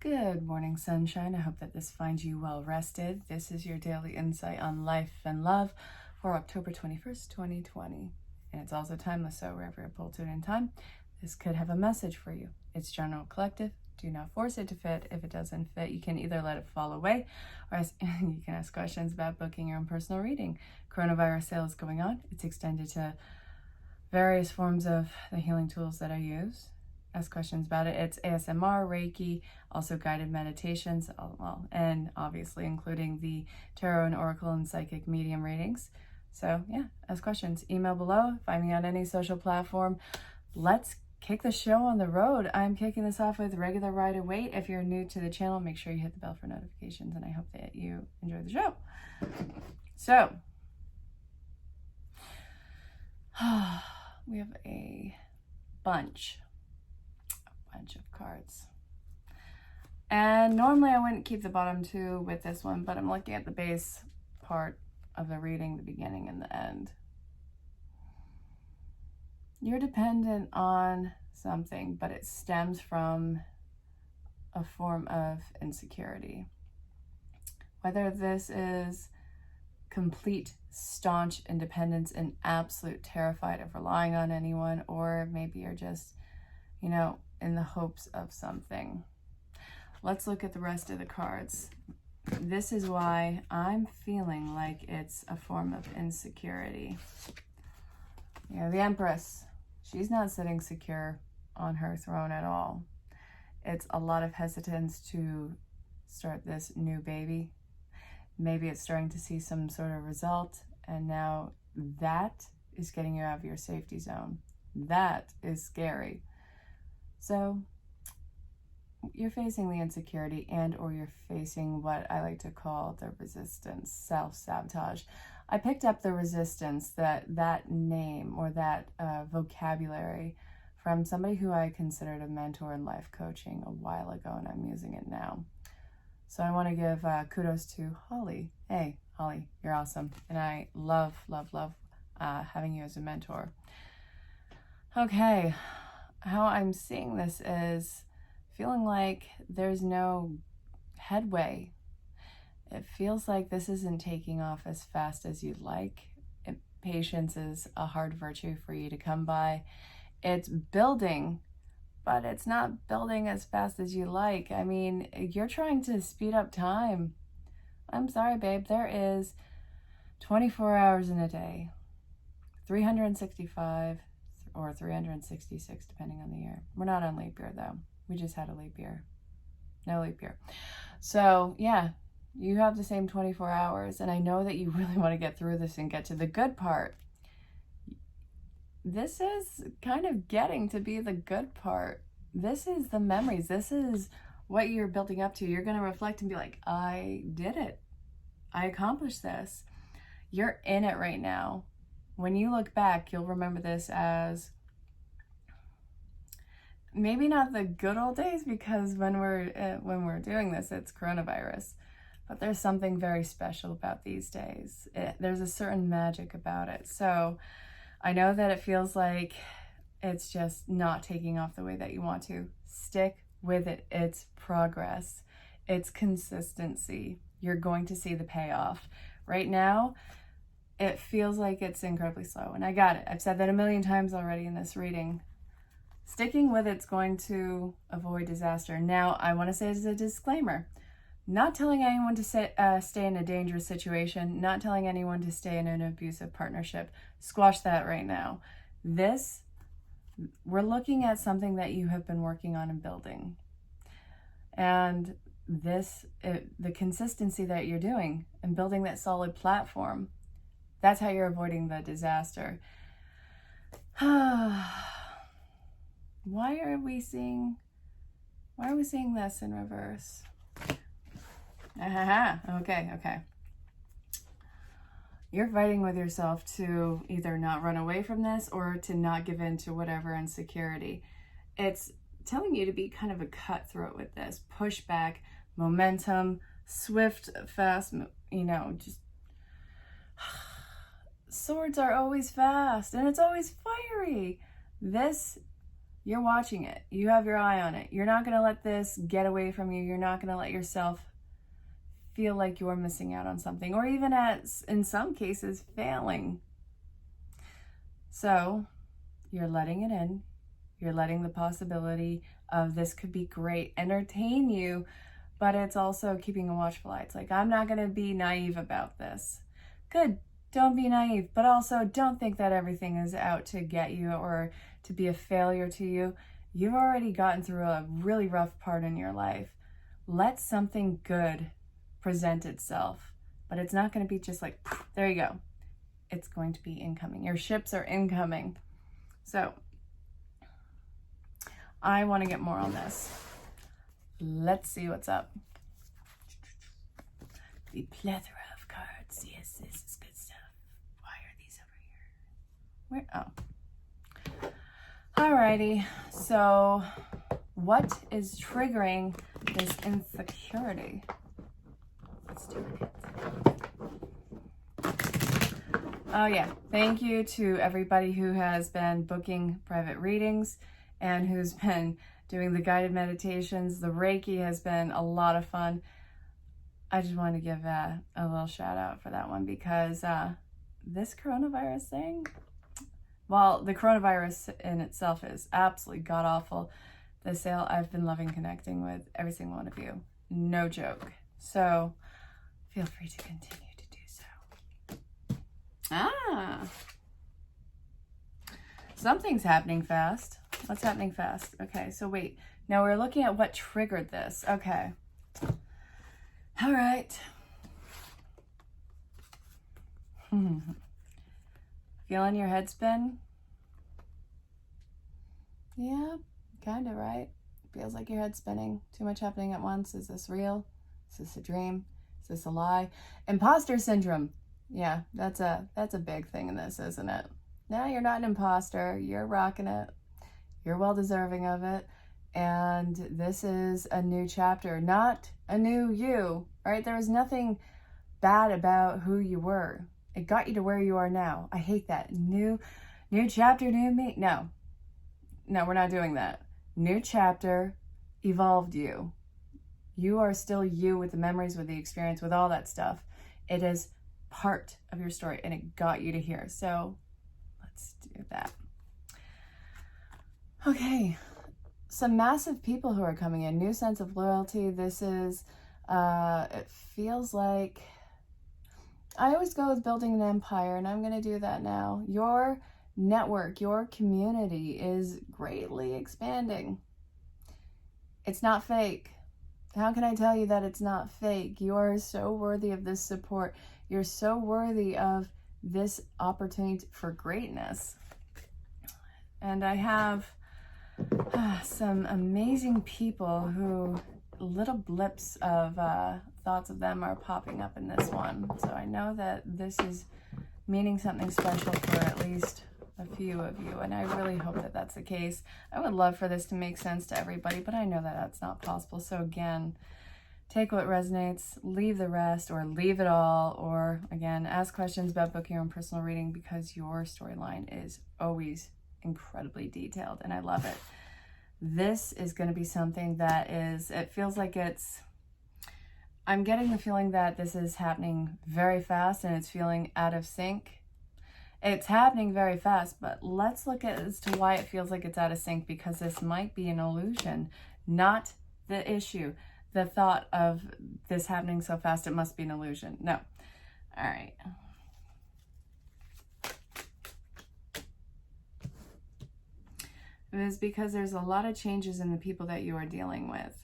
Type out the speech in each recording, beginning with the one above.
Good morning, sunshine. I hope that this finds you well rested. This is your daily insight on life and love for October 21st, 2020. And it's also timeless, so wherever you're pulled to in time, this could have a message for you. It's general collective. Do not force it to fit. If it doesn't fit, you can either let it fall away or you can ask questions about booking your own personal reading. Coronavirus sale is going on. It's extended to various forms of the healing tools that I use. Ask questions about it. It's ASMR, Reiki, also guided meditations, and obviously including the tarot and oracle and psychic medium readings. So yeah, ask questions. Email below. Find me on any social platform. Let's kick the show on the road. I'm kicking this off with regular Rider Waite. If you're new to the channel, make sure you hit the bell for notifications, and I hope that you enjoy the show. So, we have a bunch of cards. And normally I wouldn't keep the bottom two with this one, but I'm looking at the base part of the reading, the beginning and the end. You're dependent on something, but it stems from a form of insecurity. Whether this is complete, staunch independence and absolute terrified of relying on anyone, or maybe you're just, in the hopes of something. Let's look at the rest of the cards. This is why I'm feeling like it's a form of insecurity. The Empress, she's not sitting secure on her throne at all. It's a lot of hesitance to start this new baby. Maybe it's starting to see some sort of result, and now that is getting you out of your safety zone. That is scary. So you're facing the insecurity and or you're facing what I like to call the resistance, self-sabotage. I picked up the resistance, that name or that vocabulary from somebody who I considered a mentor in life coaching a while ago, and I'm using it now. So I want to give kudos to Holly. Hey, Holly, you're awesome. And I love having you as a mentor. Okay, how I'm seeing this is feeling like there's no headway. It feels like this isn't taking off as fast as you'd like. Patience is a hard virtue for you to come by. It's building, but it's not building as fast as you like. I mean, you're trying to speed up time. I'm sorry, babe. There is 24 hours in a day, 365 or 366, depending on the year. We're not on leap year, though. We just had a leap year. No leap year. So, yeah, you have the same 24 hours, and I know that you really want to get through this and get to the good part. This is kind of getting to be the good part. This is the memories. This is what you're building up to. You're going to reflect and be like, I did it. I accomplished this. You're in it right now. When you look back, you'll remember this as maybe not the good old days, because when we're doing this, it's coronavirus. But there's something very special about these days. There's a certain magic about it. So I know that it feels like it's just not taking off the way that you want to. Stick with it. It's progress. It's consistency. You're going to see the payoff. Right now, it feels like it's incredibly slow. And I got it. I've said that a million times already in this reading. Sticking with it's going to avoid disaster. Now, I want to say as a disclaimer, not telling anyone to stay in a dangerous situation, not telling anyone to stay in an abusive partnership. Squash that right now. We're looking at something that you have been working on and building. And the consistency that you're doing and building that solid platform, that's how you're avoiding the disaster. Why are we seeing this in reverse? Okay. You're fighting with yourself to either not run away from this or to not give in to whatever insecurity. It's telling you to be kind of a cutthroat with this. Push back, momentum, swift, fast, just swords are always fast and it's always fiery. This You're watching it. You have your eye on it. You're not going to let this get away from you. You're not going to let yourself feel like you're missing out on something, or even in some cases, failing. So you're letting it in. You're letting the possibility of this could be great entertain you, but it's also keeping a watchful eye. It's like, I'm not going to be naive about this. Good. Don't be naive, but also don't think that everything is out to get you or to be a failure to you. You've already gotten through a really rough part in your life. Let something good present itself, but it's not going to be just like, there you go. It's going to be incoming. Your ships are incoming. So I want to get more on this. Let's see what's up. The plethora of cards. Yes, this is good stuff. Why are these over here? Where? Oh. Alrighty. So what is triggering this insecurity? Let's do it. Oh yeah, thank you to everybody who has been booking private readings and who's been doing the guided meditations. The Reiki has been a lot of fun. I just want to give a little shout out for that one because this coronavirus thing, well, the coronavirus in itself is absolutely god-awful. The sale, I've been loving connecting with every single one of you. No joke. So feel free to continue to do so. Something's happening fast. What's happening fast? Okay, so wait. Now we're looking at what triggered this. Okay. All right. Feeling your head spin? Yeah, kind of, right? Feels like your head's spinning. Too much happening at once. Is this real? Is this a dream? Is this a lie? Imposter syndrome. Yeah, that's a big thing in this, isn't it? No, you're not an imposter. You're rocking it. You're well deserving of it. And this is a new chapter, not a new you, right? There was nothing bad about who you were. It got you to where you are now. I hate that. New chapter, new me. No, we're not doing that. New chapter, evolved you. You are still you with the memories, with the experience, with all that stuff. It is part of your story and it got you to here. So let's do that. Okay. Some massive people who are coming in. New sense of loyalty. This is, it feels like, I always go with building an empire and I'm going to do that now. Your network, your community is greatly expanding. It's not fake. How can I tell you that it's not fake? You are so worthy of this support. You're so worthy of this opportunity for greatness. And I have some amazing people who little blips of thoughts of them are popping up in this one. So I know that this is meaning something special for at least a few of you, and I really hope that that's the case. I would love for this to make sense to everybody, but I know that that's not possible. So again, take what resonates, leave the rest, or leave it all, or again, ask questions about booking your own personal reading because your storyline is always incredibly detailed, and I love it. This is going to be something that is, it feels like I'm getting the feeling that this is happening very fast and it's feeling out of sync. It's happening very fast, but let's look at as to why it feels like it's out of sync, because this might be an illusion, not the issue. The thought of this happening so fast, it must be an illusion. No. All right. It is because there's a lot of changes in the people that you are dealing with.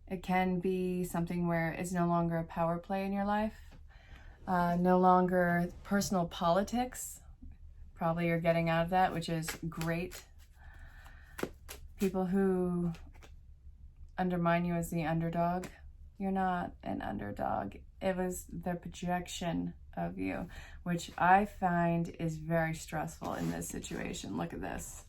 It can be something where it's no longer a power play in your life. No longer personal politics. Probably you're getting out of that, which is great. People who undermine you as the underdog. You're not an underdog. It was their projection of you, which I find is very stressful in this situation. Look at this.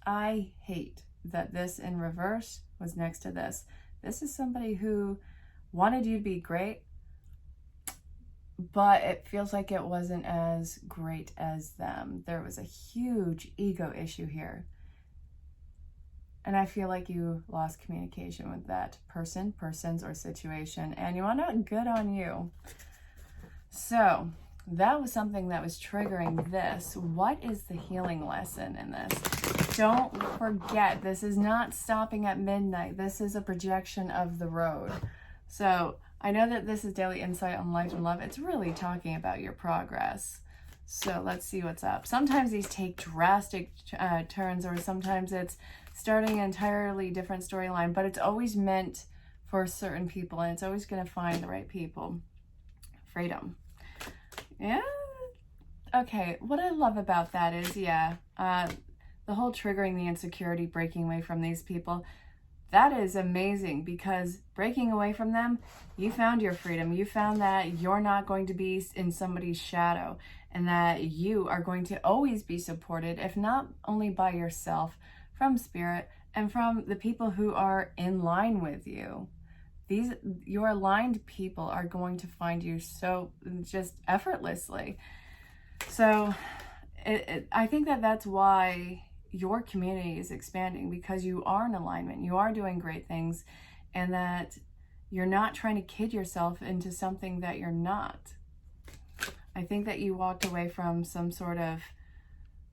I hate that this in reverse was next to this. This is somebody who wanted you to be great, but it feels like it wasn't as great as them. There was a huge ego issue here. And I feel like you lost communication with that person, persons, or situation. And you want to good on you. So that was something that was triggering this. What is the healing lesson in this? Don't forget, this is not stopping at midnight. This is a projection of the road. So I know that this is daily insight on life and love. It's really talking about your progress. So let's see what's up. Sometimes these take drastic turns, or sometimes it's starting an entirely different storyline, but it's always meant for certain people, and it's always going to find the right people. Freedom. Yeah. Okay. What I love about that is, the whole triggering the insecurity, breaking away from these people, that is amazing, because breaking away from them, you found your freedom. You found that you're not going to be in somebody's shadow, and that you are going to always be supported, if not only by yourself, from spirit, and from the people who are in line with you. Your aligned people are going to find you so just effortlessly. So I think that that's why your community is expanding, because you are in alignment, you are doing great things, and that you're not trying to kid yourself into something that you're not. I think that you walked away from some sort of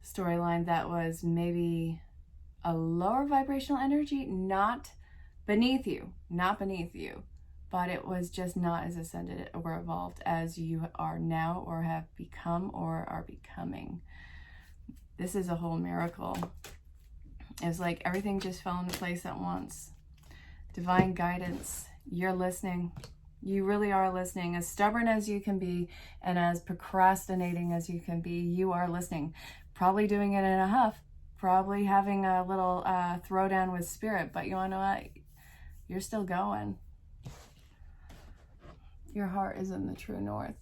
storyline that was maybe a lower vibrational energy, not beneath you, but it was just not as ascended or evolved as you are now, or have become, or are becoming. This is a whole miracle. It's like everything just fell into place at once. Divine guidance. You're listening. You really are listening. As stubborn as you can be, and as procrastinating as you can be, you are listening. Probably doing it in a huff. Probably having a little throwdown with spirit. But you want to know what? You're still going. Your heart is in the true north.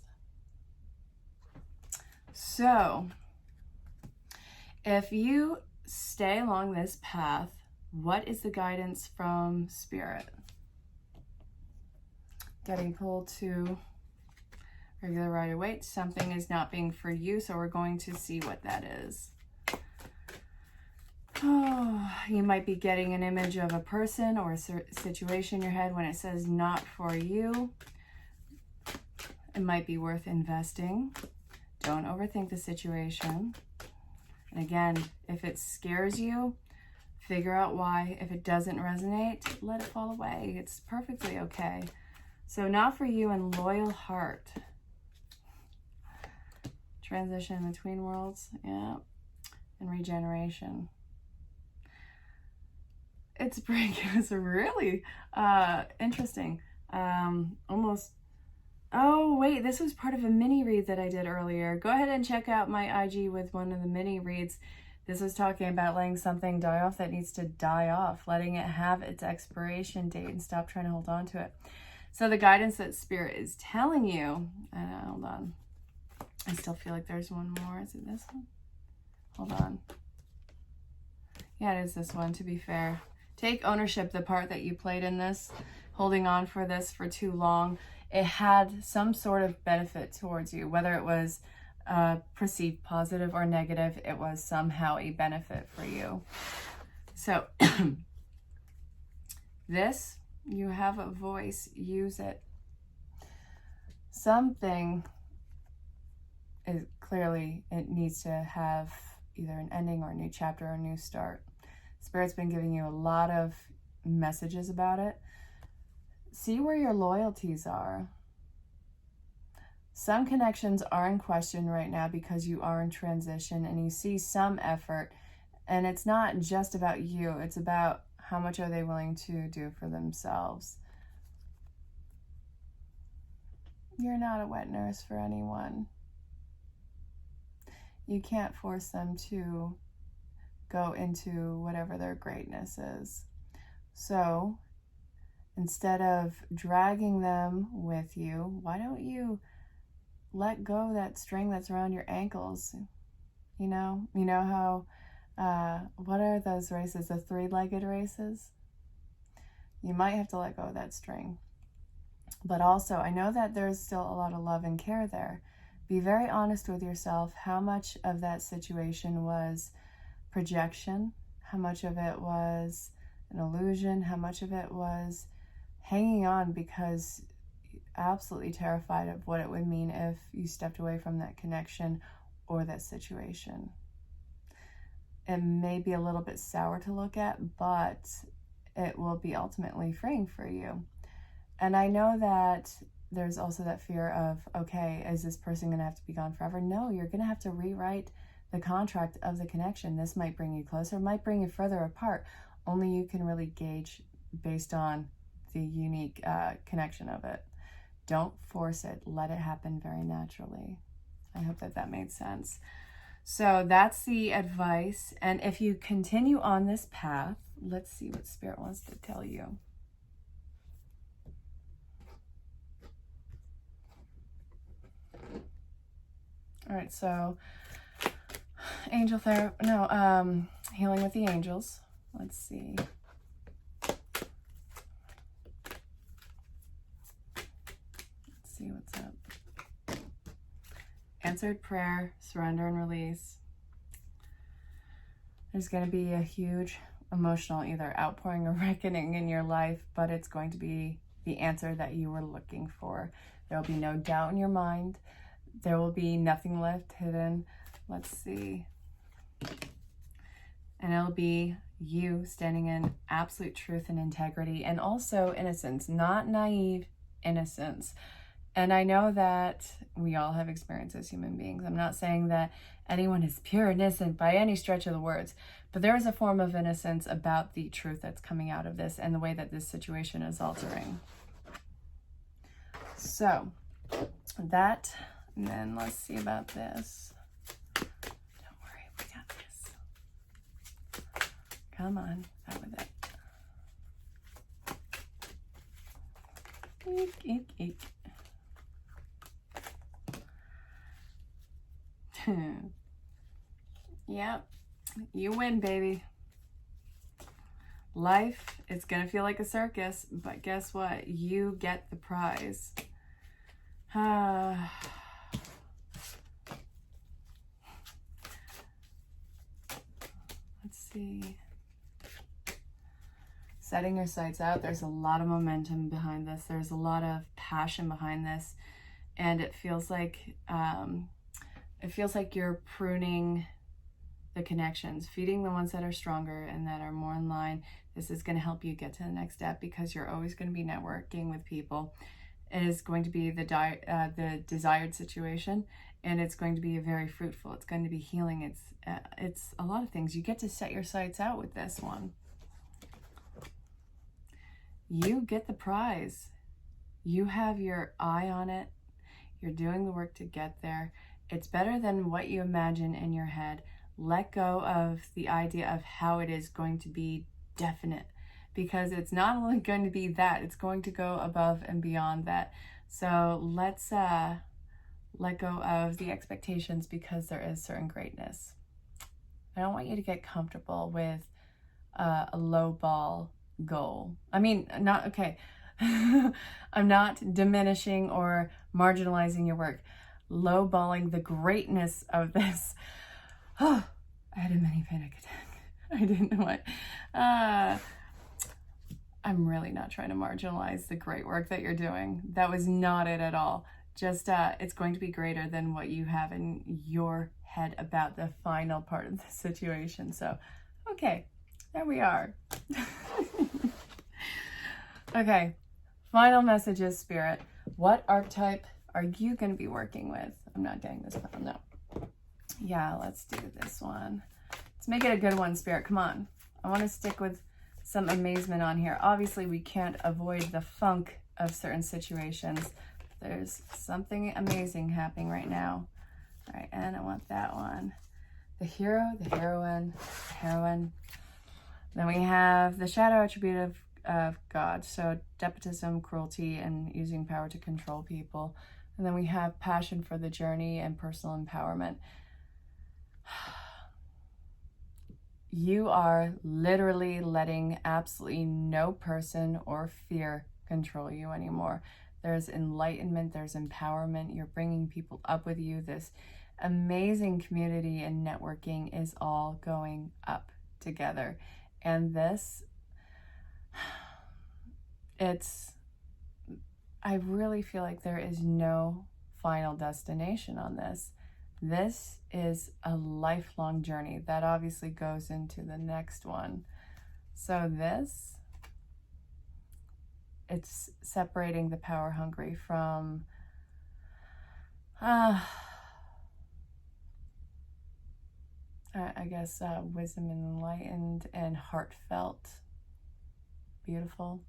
So, if you stay along this path, what is the guidance from spirit? Getting pulled to regular Rider-Waite. Something is not being for you, so we're going to see what that is. Oh, you might be getting an image of a person or a situation in your head when it says not for you. It might be worth investing. Don't overthink the situation. And again, if it scares you, figure out why. If it doesn't resonate, let it fall away. It's perfectly okay. So not for you and loyal heart. Transition between worlds, yeah. And regeneration. It's really interesting. Almost. Oh, wait, this was part of a mini read that I did earlier. Go ahead and check out my IG with one of the mini reads. This was talking about letting something die off that needs to die off, letting it have its expiration date and stop trying to hold on to it. So the guidance that spirit is telling you, hold on. I still feel like there's one more. Is it this one? Hold on. Yeah, it is this one, to be fair. Take ownership, the part that you played in this, holding on for this for too long. It had some sort of benefit towards you, whether it was perceived positive or negative, it was somehow a benefit for you. So this, you have a voice, use it. Something is clearly, it needs to have either an ending or a new chapter or a new start. Spirit's been giving you a lot of messages about it. See where your loyalties are. Some connections are in question right now because you are in transition and you see some effort, and it's not just about you, it's about how much are they willing to do for themselves. You're not a wet nurse for anyone. You can't force them to go into whatever their greatness is. So instead of dragging them with you, why don't you let go of that string that's around your ankles? You know how, what are those races, the three-legged races? You might have to let go of that string. But also, I know that there's still a lot of love and care there. Be very honest with yourself how much of that situation was projection, how much of it was an illusion, how much of it was hanging on because absolutely terrified of what it would mean if you stepped away from that connection or that situation. It may be a little bit sour to look at, but it will be ultimately freeing for you. And I know that there's also that fear of, okay, is this person going to have to be gone forever? No, you're going to have to rewrite the contract of the connection. This might bring you closer, might bring you further apart. Only you can really gauge based on the unique connection of it. Don't force it. Let it happen very naturally. I hope that that made sense. So that's the advice. And if you continue on this path, let's see what Spirit wants to tell you. All right, so angel therapy, no, healing with the angels. Let's see. Let's see what's up. Answered prayer, surrender and release. There's going to be a huge emotional either outpouring or reckoning in your life, but it's going to be the answer that you were looking for. There will be no doubt in your mind. There will be nothing left hidden. Let's see. And it'll be you standing in absolute truth and integrity, and also innocence, not naive innocence. And I know that we all have experience as human beings. I'm not saying that anyone is pure innocent by any stretch of the words, but there is a form of innocence about the truth that's coming out of this and the way that this situation is altering. So that, and then let's see about this. Don't worry, we got this. Come on, out with it. Eek, eek, eek. Yep, you win, baby. Life, it's gonna feel like a circus, but guess what? You get the prize. Let's see. Setting your sights out, there's a lot of momentum behind this. There's a lot of passion behind this, and it feels like you're pruning the connections, feeding the ones that are stronger and that are more in line. This is going to help you get to the next step because you're always going to be networking with people. It is going to be the desired situation, and it's going to be very fruitful. It's going to be healing. It's a lot of things. You get to set your sights out with this one. You get the prize. You have your eye on it. You're doing the work to get there. It's better than what you imagine in your head. Let go of the idea of how it is going to be definite, because it's not only going to be that, it's going to go above and beyond that. So let's let go of the expectations, because there is certain greatness. I don't want you to get comfortable with a low ball goal. I mean, not okay. I'm not diminishing or marginalizing your work. Lowballing the greatness of this. Oh, I had a mini panic attack. I didn't know what. I'm really not trying to marginalize the great work that you're doing. That was not it at all. Just it's going to be greater than what you have in your head about the final part of the situation. So, okay, there we are. Okay, final messages, Spirit. What archetype are you going to be working with? I'm not getting this one, no. Yeah, let's do this one. Let's make it a good one, Spirit. Come on. I want to stick with some amazement on here. Obviously, we can't avoid the funk of certain situations. There's something amazing happening right now. All right, and I want that one. The hero, the heroine, the heroine. Then we have the shadow attribute of God. So despotism, cruelty, and using power to control people. And then we have passion for the journey and personal empowerment. You are literally letting absolutely no person or fear control you anymore. there's enlightenment, there's empowerment. You're bringing people up with you. This amazing community and networking is all going up together. And this, I really feel like there is no final destination on this. This is a lifelong journey that obviously goes into the next one. So it's separating the power hungry from I guess wisdom and enlightened and heartfelt, beautiful.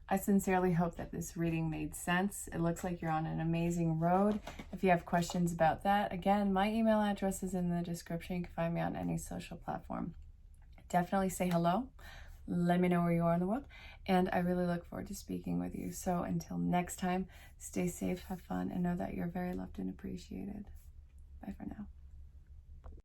I sincerely hope that this reading made sense. It looks like you're on an amazing road. If you have questions about that, again, my email address is in the description. You can find me on any social platform. Definitely say hello. Let me know where you are in the world. And I really look forward to speaking with you. So until next time, stay safe, have fun, and know that you're very loved and appreciated. Bye for now.